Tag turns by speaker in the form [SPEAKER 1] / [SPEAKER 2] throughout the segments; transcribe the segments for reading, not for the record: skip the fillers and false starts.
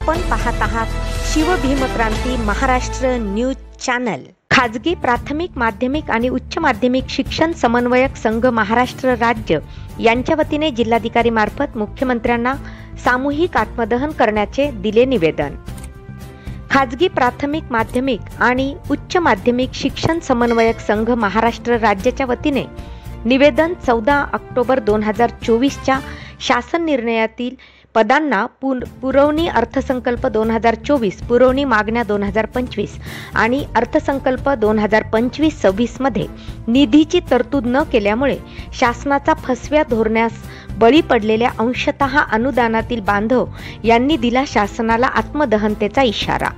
[SPEAKER 1] आपण पाहत आहात शिवभीमक्रांती महाराष्ट्र न्यूज चॅनल। खाजगी प्राथमिक माध्यमिक आणि उच्च माध्यमिक शिक्षण समन्वयक संघ महाराष्ट्र राज्य यांच्या वतीने जिल्हाधिकारी मार्फत मुख्यमंत्र्यांना सामूहिक आत्मदहन करण्याचे दिले निवेदन। खाजगी प्राथमिक माध्यमिक आणि उच्च माध्यमिक शिक्षण समन्वयक संघ महाराष्ट्र राज्याच्या वतीने निवेदन 14 ऑक्टोबर 2024 च्या शासन निर्णयातील पदांना पुरवणी अर्थसंकल्प 2024 पुरवणी मागण्या 2025 आणि अर्थसंकल्प 2025-26 मध्ये निधीची तरतूद न केल्यामुळे शासनाचा फसव्या धोरणास बळी पडलेल्या अंशतः अनुदानातील बांधव यांनी दिला शासनाला आत्मदहनतेचा इशारा।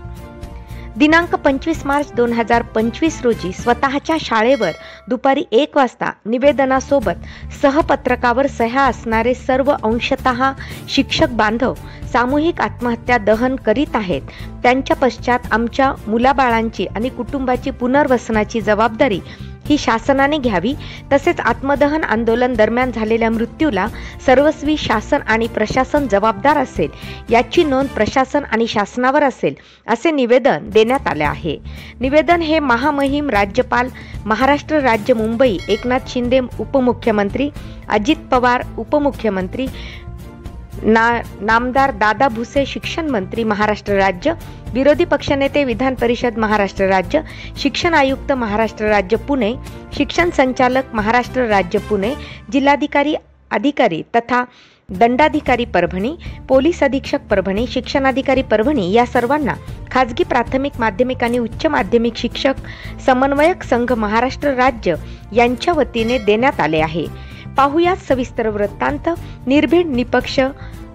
[SPEAKER 1] दिनांक 25 मार्च 2025 रोजी स्वतःच्या शाळेवर दुपारी 1 वाजता निवेदनासोबत सहपत्रकावर सह्या असणारे सर्व अंशतः शिक्षक बांधव सामूहिक आत्महत्या दहन करीत आहेत। त्यांच्या पश्चात आमच्या मुलाबाळांची आणि कुटुंबाची पुनर्वसनाची जबाबदारी ही शासनाने घ्यावी, तसेच आत्मदहन आंदोलन दरम्यान झालेल्या मृत्यूला सर्वस्वी शासन आणि प्रशासन जबाबदार असेल याची नोंद प्रशासन आणि शासनावर असेल असे निवेदन देण्यात आले आहे। निवेदन हे महामहिम राज्यपाल महाराष्ट्र राज्य मुंबई एकनाथ शिंदे उपमुख्यमंत्री, अजित पवार उपमुख्यमंत्री, नामदार दादा भुसे शिक्षण मंत्री महाराष्ट्र राज्य, विरोधी पक्षनेते विधान परिषद महाराष्ट्र राज्य, शिक्षण आयुक्त महाराष्ट्र राज्य पुणे, शिक्षण संचालक महाराष्ट्र राज्य पुणे, जिल्हाधिकारी अधिकारी तथा दंडाधिकारी परभणी, पोलीस अधीक्षक परभणी, शिक्षणाधिकारी परभणी या सर्वांना खाजगी प्राथमिक माध्यमिक आणि उच्च माध्यमिक शिक्षक समन्वयक संघ महाराष्ट्र राज्य यांच्या वतीने देण्यात आले आहे। पाहुयात सविस्तर वृत्तांत निर्भीड निपक्ष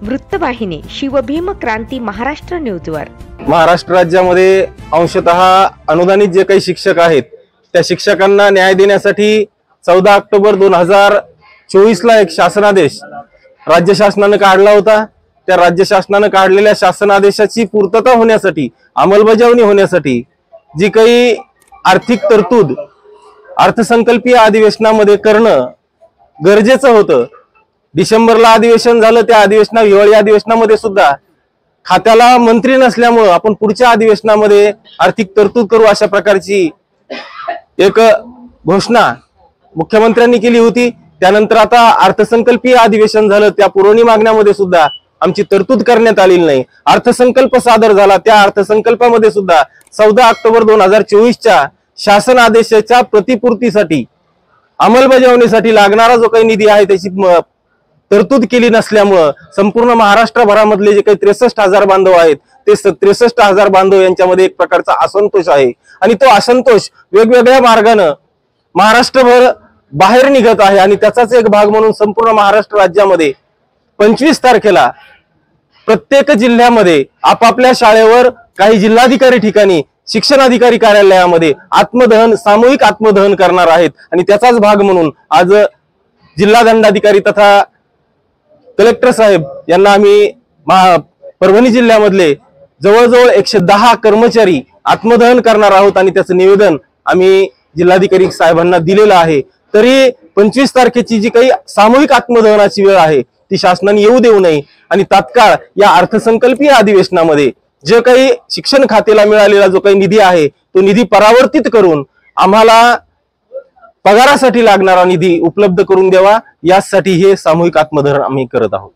[SPEAKER 1] वृत्तवाहिनी शिवभीमक्रांती महाराष्ट्र न्यूजवर।
[SPEAKER 2] महाराष्ट्र राज्यामध्ये अंशतः अनुदानित जे काही शिक्षक आहेत त्या शिक्षकांना न्याय देण्यासाठी 14 ऑक्टोबर 2024 ला एक शासनादेश राज्य शासनाने काढला होता। त्या राज्य शासनाने काढलेल्या शासनादेशाची पूर्तता होण्यासाठी, अंमलबजावणी होण्यासाठी जी काही आर्थिक तरतूद अर्थसंकल्पीय अधिवेशनामध्ये करणं गरजेचं होतं। डिसेंबरला अधिवेशन झालं, त्या हिवाळी अधिवेशनामध्ये सुद्धा खात्याला मंत्री नसल्यामुळे आपण पुढच्या अधिवेशनामध्ये आर्थिक तरतूद करू अशा प्रकारची एक घोषणा मुख्यमंत्र्यांनी केली होती। त्यानंतर आता अर्थसंकल्पीय अधिवेशन झालं, त्या पुरवणी मागण्यामध्ये सुद्धा आमची तरतूद करण्यात आलेली नाही। अर्थसंकल्प सादर झाला, त्या अर्थसंकल्पामध्ये सुद्धा 14 ऑक्टोबर 2024 च्या शासन आदेशाच्या प्रतिपूर्तीसाठी अंमलबजावणीसाठी लागणारा जो काही निधी आहे त्याची तरतूद केली नसल्यामुळे संपूर्ण महाराष्ट्रभरामधले जे काही 63,000 बांधव आहेत ते 63,000 बांधव यांच्यामध्ये एक प्रकारचा असंतोष आहे आणि तो असंतोष वेगवेगळ्या मार्गाने महाराष्ट्रभर बाहेर निघत आहे। आणि त्याचाच एक भाग म्हणून संपूर्ण महाराष्ट्र राज्यामध्ये 25 तारखेला प्रत्येक जिल्ह्यामध्ये आपापल्या शाळेवर काही जिल्हाधिकारी ठिकाणी शिक्षण अधिकारी कार्यालयामध्ये आत्मदहन सामूहिक आत्मदहन करणार आहेत। आणि त्याचाच भाग म्हणून आज जिल्हा दंडाधिकारी तथा कलेक्टर साहेब यांना आम्ही परभणी जिल्ह्यामधले जवळजवळ 110 कर्मचारी आत्मदहन करणार आहोत आणि त्याचं निवेदन आम्ही जिल्हाधिकारी साहेबांना दिलेलं आहे। तरी 25 तारखेची जी काही सामूहिक आत्मदहनाची वेळ आहे ती शासनाने येऊ देऊ नये आणि तात्काळ या अर्थसंकल्पीय अधिवेशनामध्ये जे काही शिक्षण खात्याला मिळालेला जो काही निधी आहे तो निधी परावर्तित करून आम्हाला पगारासाठी लागणारा निधी उपलब्ध करून द्यावा, यासाठी हे सामूहिक आत्मदहन आम्ही करत आहोत।